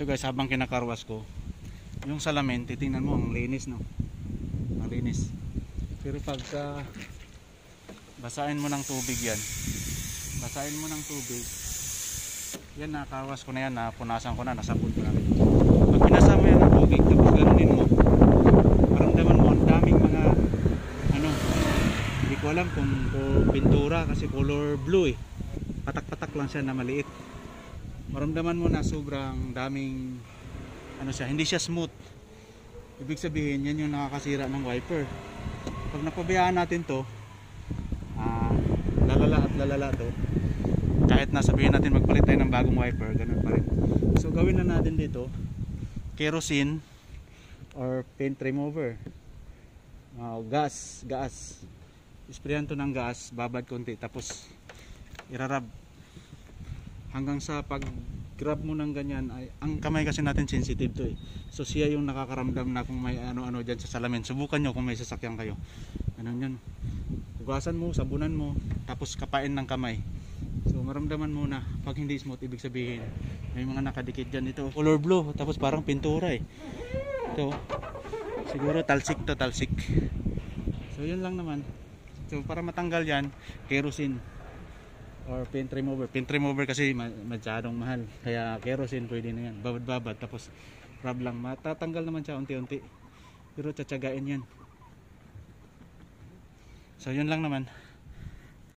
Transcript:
Ito guys, habang kinakarwas ko yung salamin, titingnan mo ang linis, no? Ang linis. Pero pagka basahin mo ng tubig yan, basahin mo ng tubig yan, nakarwas ko na yan, napunasan ko na, nasabon ko na. Pag pinasa mo yan ng tubig, tapos ganunin mo, maramdaman mo ang daming mga ano, hindi ko alam kung pintura, kasi color blue eh, patak-patak lang siya na maliit. Maramdaman mo na sobrang daming ano siya, hindi siya smooth. Ibig sabihin yan yung nakakasira ng wiper. Pag napabayaan natin to, lalala at lalala to, kahit nasabihin natin magpalit tayo ng bagong wiper, ganun pa rin. So gawin na natin dito kerosene or paint remover, gas, isprayan to ng gas, babad konti, tapos irarab hanggang sa pag grab mo ng ganyan. Ay, ang kamay kasi natin sensitive to eh, so siya yung nakakaramdam na kung may ano-ano dyan sa salamin. Subukan nyo kung may sasakyan kayo, ganun yun, hugasan mo, sabunan mo, tapos kapain ng kamay. So maramdaman mo na pag hindi smooth, ibig sabihin may mga nakadikit dyan. Ito color blue, tapos parang pintura eh. Ito siguro talsik to, talsik. So yun lang naman. So para matanggal yan, kerosene or paint remover. Paint remover kasi masyadong mahal, kaya kerosene pwede na yan. Babad-babad, tapos rub lang. Matatanggal naman siya unti-unti, pero tsatsagain yan. So yun lang naman.